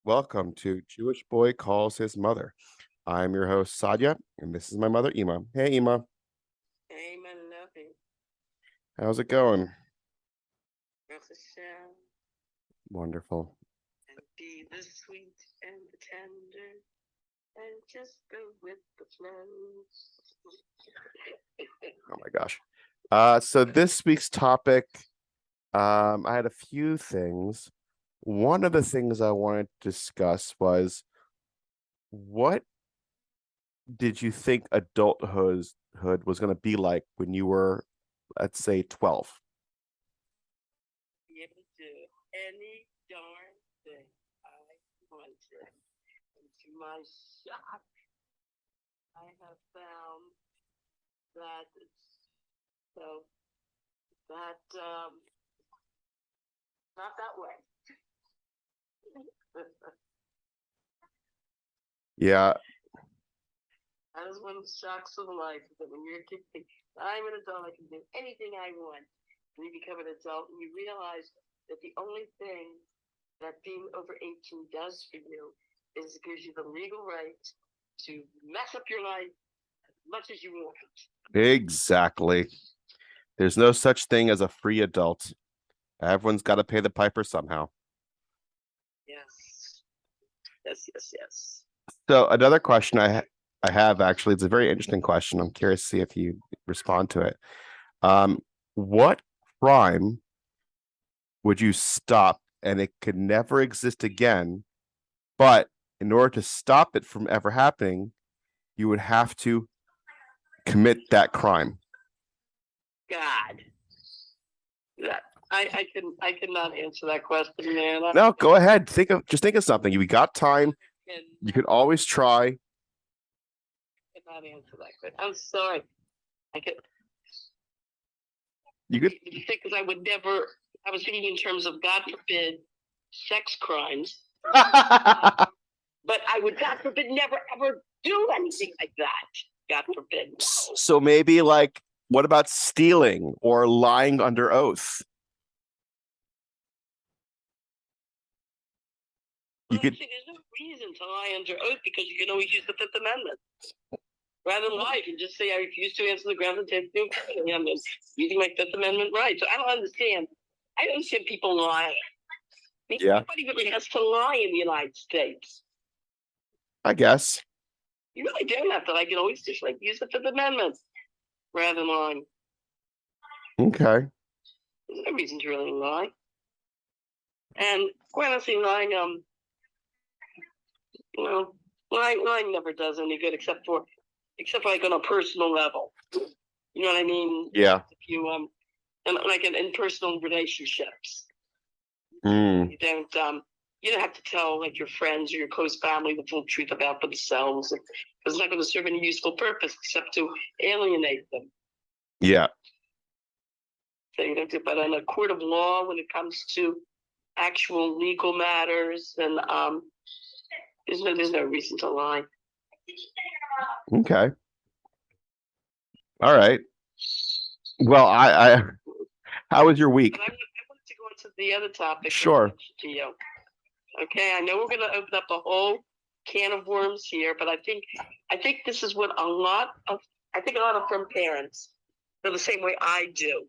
Welcome to Jewish Boy Calls His Mother. I'm your host, Sadia, and this is my mother, Ema. Hey, Ema. Amen. Nothing. How's it going? Baruch Hashem, Wonderful. and be the sweet and the tender, and just go with the flow. Oh my gosh. So this week's topic, I had a few things. One of the things I wanted to discuss was what did you think adulthood was going to be like when you were, let's say, 12? Be able to do any darn thing I wanted. And to my shock, I have found that not that way. Yeah, That is one of the shocks of life, that when you're a kid, you think, I'm an adult, I can do anything I want. And you become an adult and you realize that the only thing that being over 18 does for you is it gives you the legal right to mess up your life as much as you want. exactly. There's no such thing as a free adult. Everyone's got to pay the piper somehow. Yes. Yes, yes, yes. So another question I have actually, it's a very interesting question. I'm curious to see if you respond to it. What crime would you stop and it could never exist again? But in order to stop it from ever happening, you would have to commit that crime. God. I cannot answer that question, man. No, go ahead. Just think of something. You got time. You could always try. Cannot answer that question. I'm sorry. You could Because I was thinking in terms of, God forbid, sex crimes, but I would, God forbid, never ever do anything like that. God forbid. So maybe like, what about stealing or lying under oath? Well, there's no reason to lie under oath because you can always use the Fifth Amendment. Rather than lie, you can just say, I refuse to answer the grounds of the Fifth Amendment, using my Fifth Amendment right. So I don't understand. I don't understand people lying. Yeah. Nobody really has to lie in the United States. I guess. You really don't have to. I can always just use the Fifth Amendment rather than lying. Okay. There's no reason to really lie. And quite honestly, lying, lying never does any good except for like on a personal level. You know what I mean? Yeah. If you and like in personal relationships, you don't have to tell like your friends or your close family the full truth about themselves. It's not going to serve any useful purpose except to alienate them. Yeah. So you don't do, but in a court of law, when it comes to actual legal matters, then there's no reason to lie. Okay. All right. Well, I how was your week? I wanted to go into the other topic. Sure. To you. Okay, I know we're going to open up a whole can of worms here, but I think this is what a lot of from parents feel the same way I do.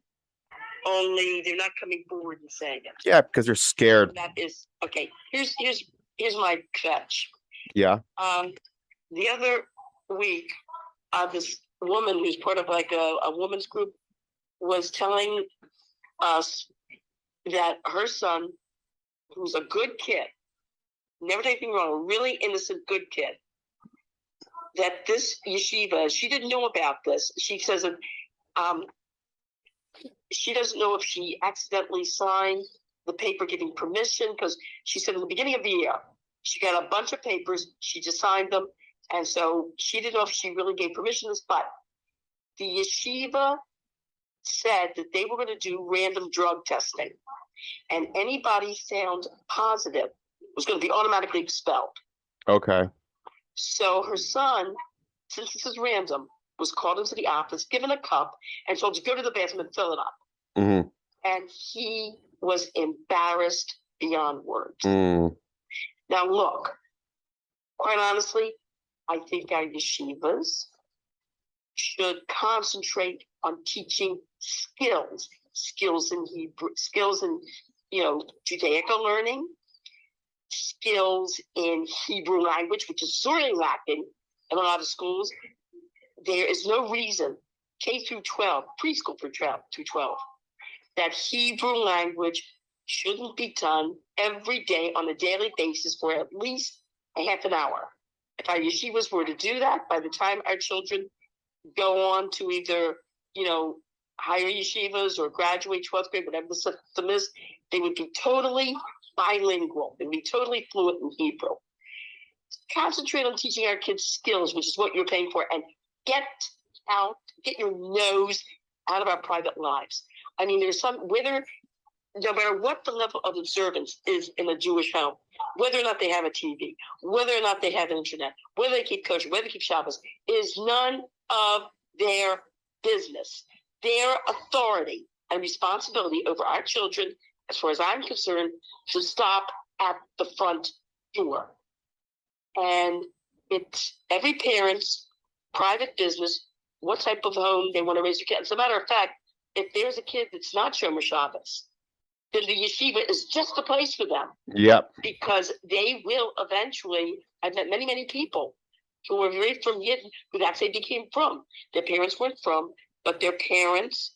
Only they're not coming forward and saying it. Yeah, because they're scared. That is okay. Here's my catch. Yeah. The other week, this woman who's part of like a woman's group was telling us that her son, who's a good kid, never did anything wrong, a really innocent good kid, that this yeshiva, she didn't know about this. She says that she doesn't know if she accidentally signed the paper giving permission, because she said in the beginning of the year, she got a bunch of papers, she just signed them, and so she didn't know if she really gave permission to this, but the yeshiva said that they were going to do random drug testing, and anybody found positive was going to be automatically expelled. Okay. So her son, since this is random, was called into the office, given a cup, and told to go to the bathroom and fill it up. Mm-hmm. And he was embarrassed beyond words. Now, look, quite honestly, I think our yeshivas should concentrate on teaching skills in Hebrew, skills in, Judaica learning, skills in Hebrew language, which is sorely lacking in a lot of schools. There is no reason, K through 12, preschool through 12, that Hebrew language shouldn't be done every day on a daily basis for at least a half an hour. If our yeshivas were to do that, by the time our children go on to either, higher yeshivas or graduate 12th grade, whatever the system is, they would be totally bilingual. They'd be totally fluent in Hebrew. Concentrate on teaching our kids skills, which is what you're paying for, and get your nose out of our private lives. I mean, there's no matter what the level of observance is in a Jewish home, whether or not they have a TV, whether or not they have internet, whether they keep kosher, whether they keep Shabbos, is none of their business. Their authority and responsibility over our children, as far as I'm concerned, should stop at the front door. And it's every parent's private business what type of home they want to raise their kids. As a matter of fact, if there's a kid that's not Shomer Shabbos, then the yeshiva is just the place for them. Yep. Because they will eventually, I've met many, many people who were very from Yidden, who that's they became from. Their parents weren't from, but their parents,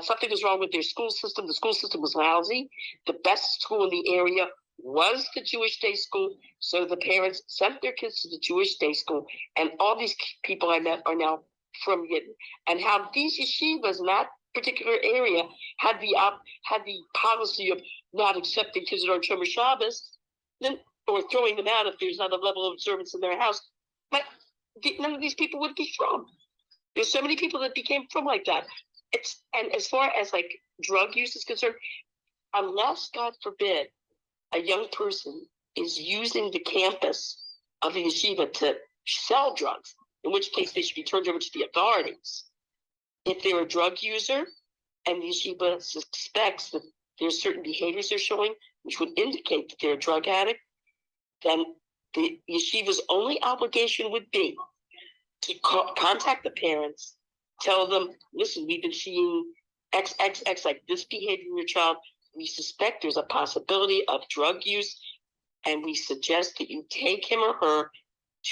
something was wrong with their school system. The school system was lousy. The best school in the area was the Jewish day school. So the parents sent their kids to the Jewish day school. And all these people I met are now from Yidden. And how these yeshivas in that particular area had the policy of not accepting kids that are Shomer Shabbos, then, or throwing them out if there's not a level of observance in their house. But none of these people would be from. There's so many people that became from like that. And as far as like drug use is concerned, unless, God forbid, a young person is using the campus of the yeshiva to sell drugs, in which case they should be turned over to the authorities. If they're a drug user and the yeshiva suspects that there's certain behaviors they're showing, which would indicate that they're a drug addict, then the yeshiva's only obligation would be to contact the parents, tell them, listen, we've been seeing XXX, like this behavior in your child. We suspect there's a possibility of drug use, and we suggest that you take him or her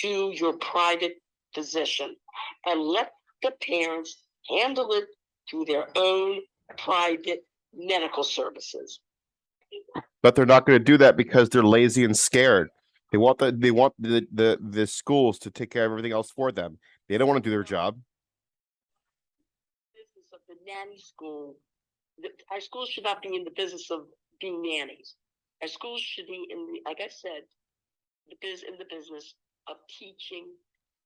to your private physician and let the parents handle it through their own private medical services. But they're not going to do that because they're lazy and scared. They want the schools to take care of everything else for them. They don't want to do their job. Business of the nanny school. Our schools should not be in the business of being nannies. Our schools should be like I said, in the business of teaching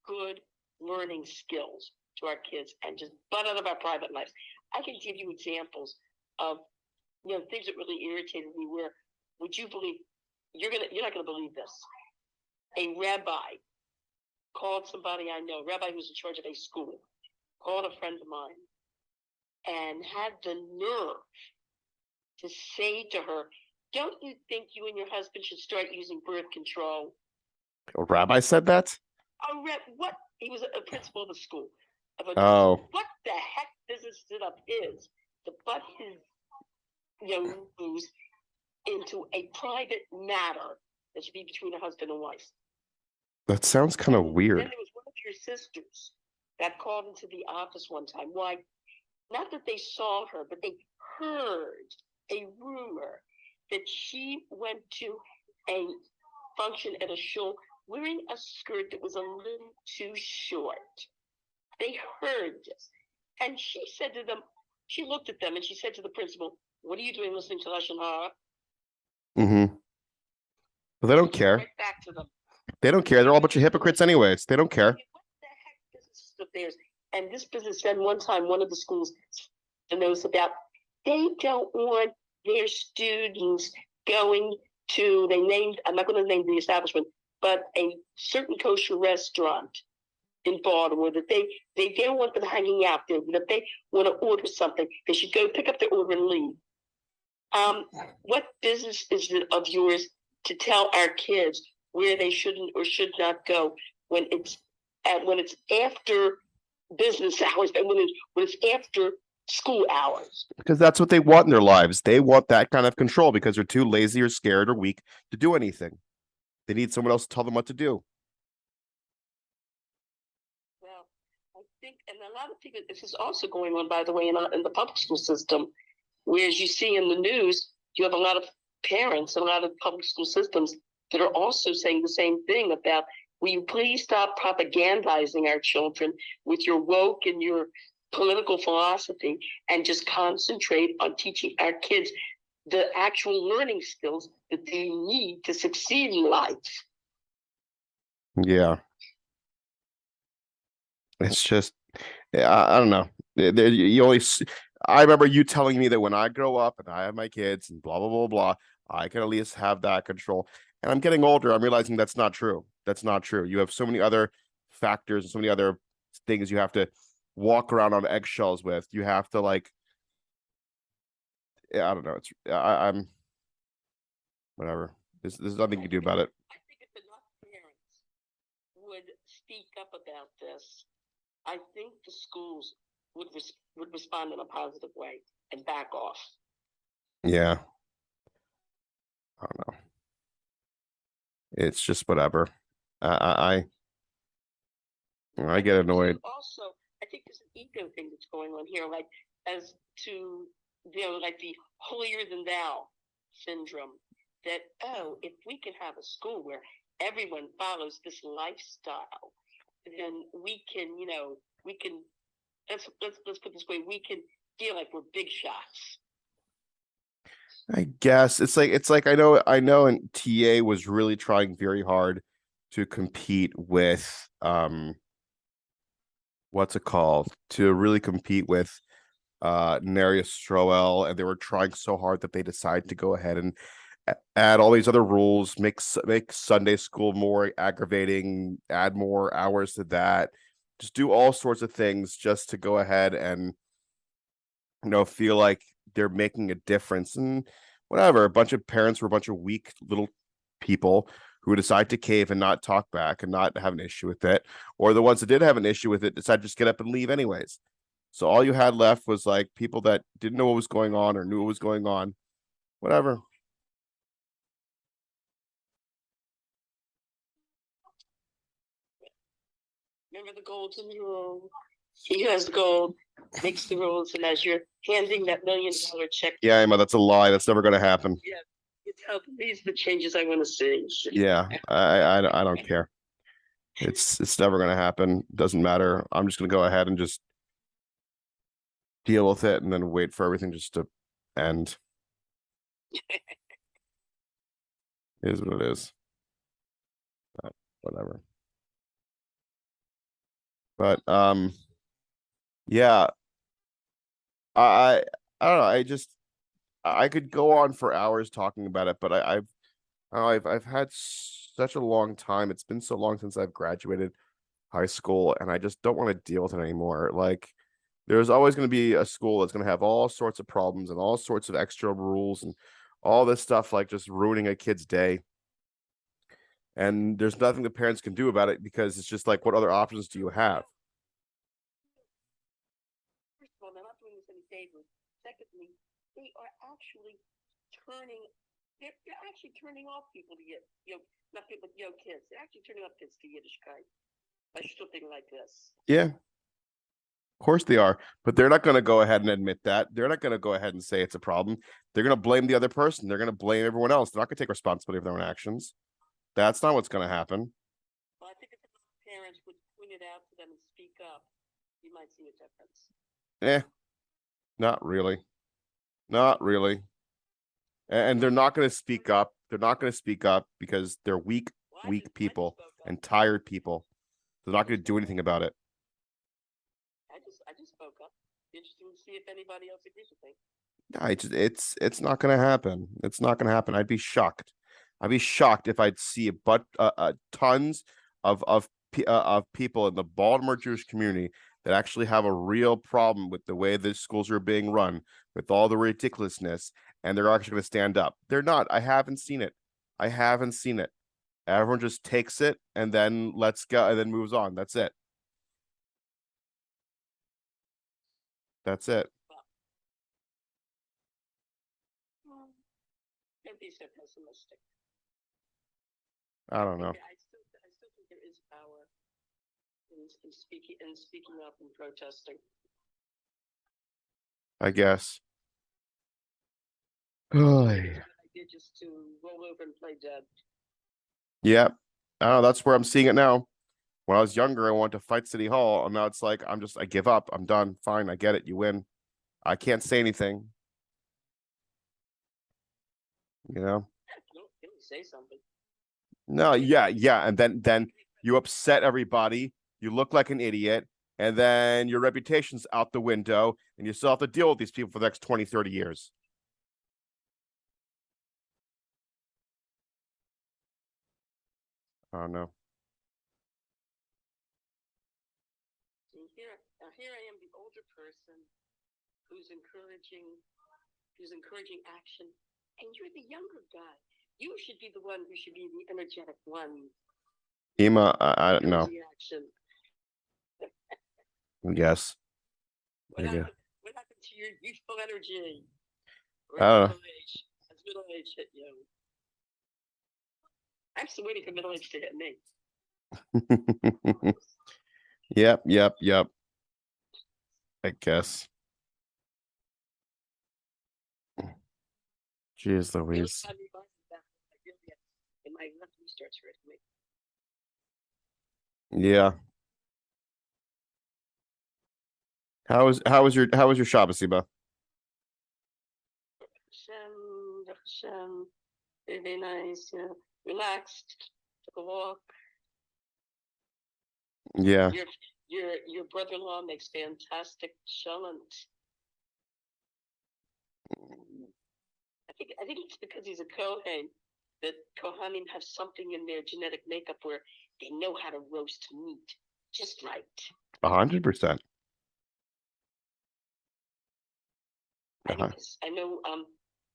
good learning skills to our kids and just butt out of our private lives. I can give you examples of things that really irritated me. Where would you believe? You're not gonna believe this. A rabbi called somebody I know, a rabbi who's in charge of a school, called a friend of mine and had the nerve to say to her, "Don't you think you and your husband should start using birth control?" A rabbi said that? What? He was a principal of a school. Oh. What the heck business it up is to butt his nose into a private matter that should be between a husband and wife? That sounds kind of weird. Then there was one of your sisters that called into the office one time. Why? Not that they saw her, but they heard a rumor that she went to a function at a shul wearing a skirt that was a little too short. They heard this. And she said to them, she looked at them and she said to the principal, "What are you doing listening to Lashon Hara?" Mm-hmm. Well, they don't care. Right back to them. They don't care. They're all a bunch of hypocrites anyways. They don't care. What the heck business of theirs? And this businessman, one time, one of the schools knows about, they don't want their students going to, I'm not going to name the establishment, but a certain kosher restaurant in Baltimore that they don't want them hanging out there. That if they want to order something, they should go pick up their order and leave. What business is it of yours to tell our kids where they shouldn't or should not go when it's after business hours and when it's after school hours. Because that's what they want in their lives. They want that kind of control because they're too lazy or scared or weak to do anything. They need someone else to tell them what to do. Well, I think, and a lot of people, this is also going on, by the way, in the public school system, whereas you see in the news, you have a lot of parents and a lot of public school systems that are also saying the same thing about, will you please stop propagandizing our children with your woke and your political philosophy and just concentrate on teaching our kids the actual learning skills that they need to succeed in life. Yeah. It's just, I don't know. You always, I remember you telling me that when I grow up and I have my kids and blah, blah, blah, blah, I can at least have that control. And I'm getting older. I'm realizing that's not true. That's not true. You have so many other factors and so many other things you have to walk around on eggshells with. You have to I don't know. I'm whatever. There's nothing you can do about it. I think if enough parents would speak up about this, I think the schools would respond in a positive way and back off. Yeah. I don't know. It's just whatever. I get annoyed. Also, I think there's an ego thing that's going on here, like as to like the holier than thou syndrome. That if we can have a school where everyone follows this lifestyle, then we can, let's put it this way, we can feel like we're big shots. I guess it's like I know and TA was really trying very hard to compete with what's it called? To really compete with Neria Stroel, and they were trying so hard that they decided to go ahead and add all these other rules, make Sunday school more aggravating, add more hours to that, just do all sorts of things just to go ahead and feel like they're making a difference. And whatever, a bunch of parents were a bunch of weak little people who decide to cave and not talk back and not have an issue with it, or the ones that did have an issue with it decide to just get up and leave anyways. So all you had left was like people that didn't know what was going on or knew what was going on. Whatever. Remember the golden rule. He who has the gold makes the rules, and as you're handing that $1 million check, Yeah, Emma, that's a lie. That's never going to happen. yeah, you tell them these are the changes I want to see. Yeah, I don't care. It's never going to happen. Doesn't matter. I'm just going to go ahead and just deal with it and then wait for everything just to end. It is what it is. But whatever. But yeah, I don't know. I could go on for hours talking about it, but I've had such a long time. It's been so long since I've graduated high school, and I just don't want to deal with it anymore. Like, there's always going to be a school that's going to have all sorts of problems and all sorts of extra rules and all this stuff, like just ruining a kid's day. And there's nothing the parents can do about it because it's just like, what other options do you have? First of all, they're not doing us any favors. Secondly, they are actually they're actually turning off people to get, not people, kids. They're actually turning off kids to Yiddishkeit by something like this. Yeah, of course they are, but they're not going to go ahead and admit that. They're not going to go ahead and say it's a problem. They're going to blame the other person. They're going to blame everyone else. They're not going to take responsibility for their own actions. That's not what's going to happen. Well, I think if the parents would point it out to them and speak up, you might see a difference. Not really. Not really. And they're not going to speak up. They're not going to speak up because they're weak people and tired people. They're not going to do anything about it. I just spoke up. Interesting to see if anybody else agrees with me. It's not going to happen. It's not going to happen. I'd be shocked. I'd be shocked if I'd see tons of people in the Baltimore Jewish community that actually have a real problem with the way the schools are being run, with all the ridiculousness, and they're actually going to stand up. They're not. I haven't seen it. I haven't seen it. Everyone just takes it and then lets go and then moves on. That's it. That's it. Don't be so pessimistic. I don't know. I still think there is power in speaking up and protesting. I guess. It's Oh, a good idea just to roll over and play dead. yeah. Oh, that's where I'm seeing it now. When I was younger, I wanted to fight City Hall, and now it's like I give up. I'm done. Fine, I get it. You win. I can't say anything. You know? Don't say something. No, yeah. And then you upset everybody. You look like an idiot, and then your reputation's out the window, and you still have to deal with these people for the next 20, 30 years. I don't know. Here I am, the older person who's encouraging action, and you're the younger guy. You should be the one who should be the energetic one. Ema, I don't know. Action. Yes. What happened to your youthful energy? Or I don't know. has middle age hit you? I'm still waiting for middle age to hit me. Yep. I guess. Jeez Louise. My left knee starts hurting me. Yeah. How was your Shabbos, Iba? Very nice, relaxed, took a walk. Yeah. Your brother-in-law makes fantastic chalent. I think it's because he's a Kohen that Kohanim have something in their genetic makeup where they know how to roast meat just right. 100%. I know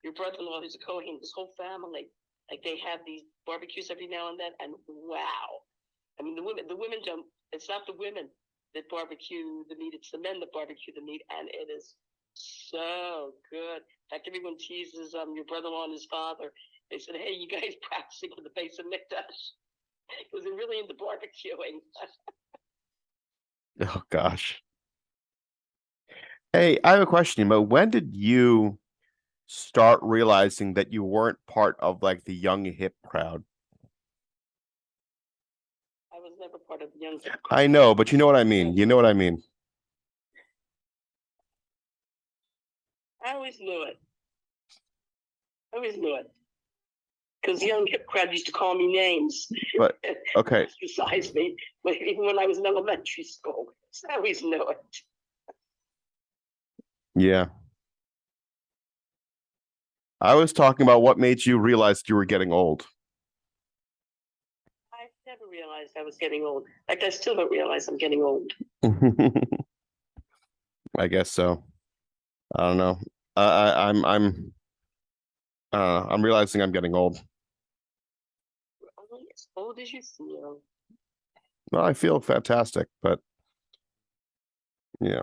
your brother-in-law who's a Kohen, his whole family, like they have these barbecues every now and then, and wow. I mean the women don't, it's not the women that barbecue the meat, it's the men that barbecue the meat, and it is so good. In fact, everyone teases your brother-in-law and his father. They said, "Hey, you guys practicing for the base of Mikdash?" Because they're really into barbecuing. Oh gosh. Hey, I have a question, but when did you start realizing that you weren't part of like the young hip crowd? I was never part of the young hip crowd. I know, but you know what I mean. You know what I mean. I always knew it. Because the young hip crowd used to call me names. But okay. Besides me, even when I was in elementary school. So I always knew it. Yeah. I was talking about what made you realize you were getting old. I never realized I was getting old. Like I still don't realize I'm getting old. I guess so. I don't know. I'm realizing I'm getting old. Only as old as you feel. Well, I feel fantastic, but yeah.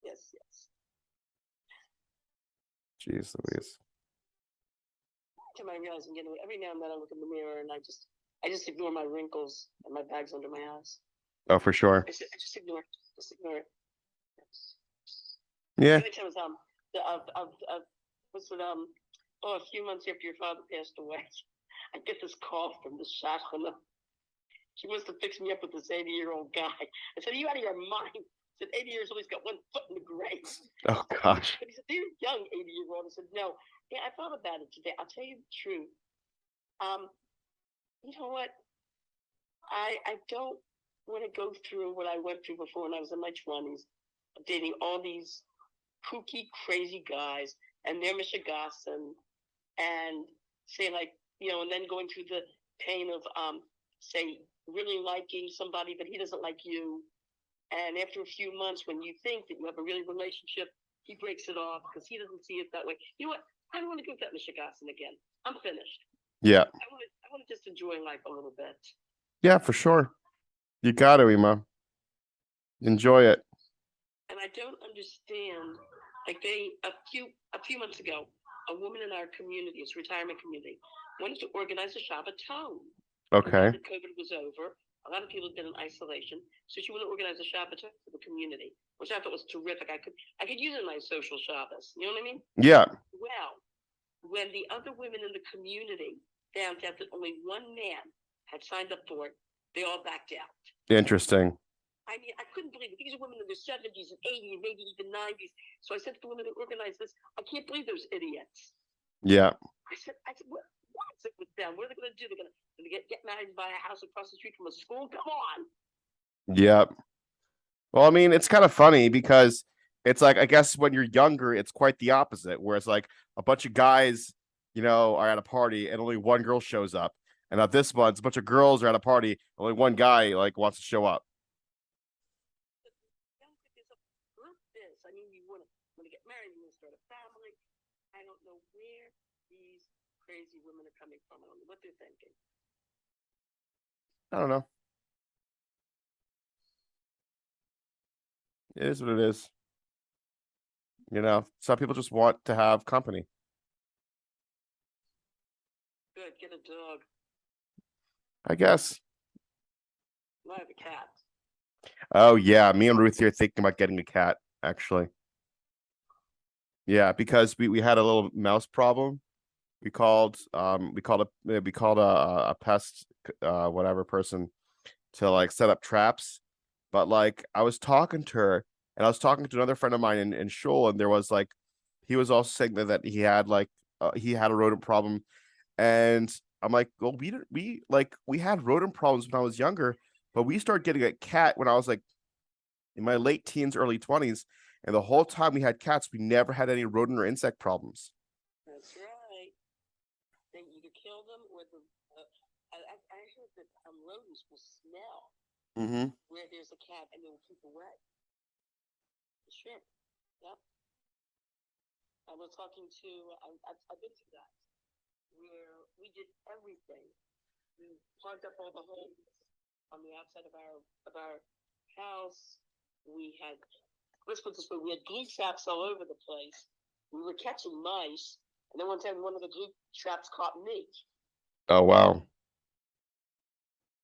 Yes. Jeez Louise. Time I realize I'm getting old. Every now and then I look in the mirror and I just ignore my wrinkles and my bags under my eyes. Oh, for sure. I just ignore it. Yeah. The other time was a few months after your father passed away, I get this call from the shadchan. She wants to fix me up with this 80-year-old guy. I said, "Are you out of your mind?" I said, 80 years old, he's got one foot in the grave. Oh gosh. But he said, "You're young, 80-year-old." I said, "No." Yeah, I thought about it today. I'll tell you the truth. You know what? I don't want to go through what I went through before when I was in my 20s, dating all these kooky, crazy guys, and they're Michigassen, and say like, and then going through the pain of say really liking somebody, but he doesn't like you. And after a few months, when you think that you have a really relationship, he breaks it off because he doesn't see it that way. You know what? I don't want to go with that Michigasson again. I'm finished. Yeah. I want to just enjoy life a little bit. Yeah, for sure. You got to, Ema. Enjoy it. And I don't understand. Like a few months ago, a woman in our community, it's a retirement community, wanted to organize a Shabbaton. Okay. The COVID was over. A lot of people had been in isolation, so she wanted to organize a Shabbaton for the community, which I thought was terrific. I could use it in my social Shabbos. You know what I mean? Yeah. Well, when the other women in the community found out that only one man had signed up for it, they all backed out. Interesting. I mean, I couldn't believe it. These are women in their 70s and 80s, and maybe even 90s. So I said to the women who organized this, I can't believe those idiots. Yeah. I said, what's it with them? What are they going to do? They're going to get married and buy a house across the street from a school? Come on. Yeah. Well, I mean, it's kind of funny because it's like, I guess when you're younger, it's quite the opposite, where it's like a bunch of guys, you know, are at a party and only one girl shows up. And at this one, it's a bunch of girls are at a party, only one guy like wants to show up. I mean, you want to get married, you want to start a family. I don't know where these crazy women are coming from. I don't know what they're thinking. I don't know. It is what it is. You know, some people just want to have company. Good, get a dog. I guess. I have a cat. Oh yeah, me and Ruthie are thinking about getting a cat, actually. Yeah, because we had a little mouse problem. We called a pest whatever person to like set up traps. But like I was talking to her and I was talking to another friend of mine in Shoal, and there was like he was also saying that he had like he had a rodent problem. And I'm like, well, we had rodent problems when I was younger, but we started getting a cat when I was like in my late teens, early 20s. And the whole time we had cats, we never had any rodent or insect problems. That's right. Then you could kill them, or I heard that rodents will smell where there's a cat and they will keep away. The shrimp. Yep. I was talking to, I've been to that, where we did everything. We plugged up all the holes on the outside of our house. Let's put it this way, we had glue traps all over the place. We were catching mice, and then one time one of the glue traps caught me. Oh wow.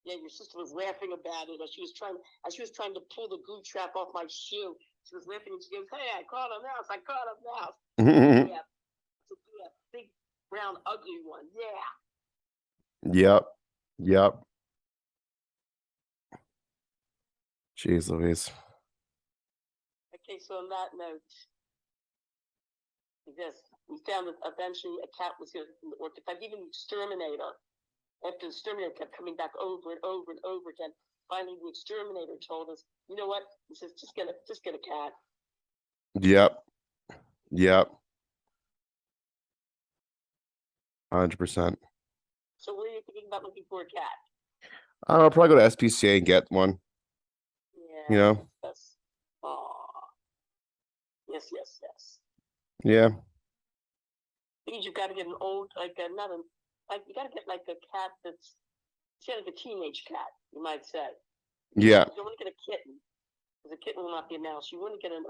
Yeah, your sister was laughing about it as she was trying to pull the glue trap off my shoe. She was laughing and she goes, "Hey, I caught a mouse! I caught a mouse!" Yeah, a big, brown, ugly one. Yeah. Yep. Jeez Louise. Okay, so on that note, yes, we found that eventually a cat was here from the orchid. Even the exterminator, after the exterminator kept coming back over and over and over again, finally the exterminator told us, you know what? He says, just get a cat. Yep. 100%. So what are you thinking about looking for a cat? I'll probably go to SPCA and get one. Yeah. You know? Yes. Yes. Yeah. Means you've got to get an old, you got to get like a cat that's like a teenage cat, you might say. Yeah. You don't want to get a kitten, because a kitten will not be a mouse. You want to get a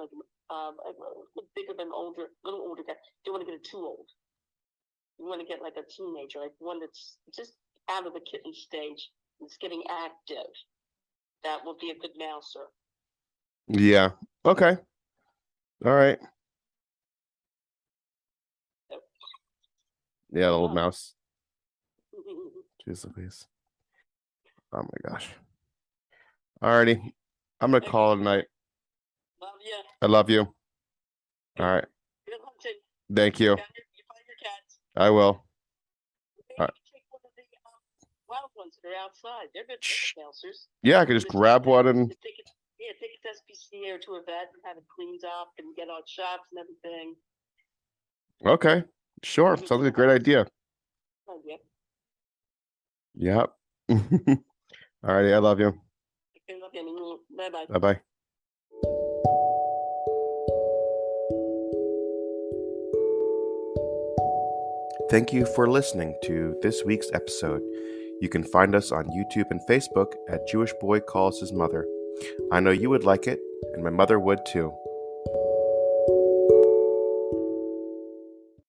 bigger than little older cat. You don't want to get it too old. You want to get like a teenager, like one that's just out of the kitten stage. It's getting active. That will be a good mouser. Yeah. Okay. All right. Yeah, the old mouse. Jeez Louise. Oh my gosh. Alrighty. I'm gonna call it a night. Love you. I love you. All right. Good hunting. Thank you. You find your cats. I will. Maybe All right. you take one of the wild ones that are outside. They're good mousers. Yeah, I could just grab one and take it to SPCA or to a vet and have it cleaned up and get all shots and everything. okay. Sure. Sounds like a great idea. Oh, yeah. Yep. Alrighty, I love you. Bye bye. Bye bye. Thank you for listening to this week's episode. You can find us on YouTube and Facebook at Jewish Boy Calls His Mother. I know you would like it, and my mother would too.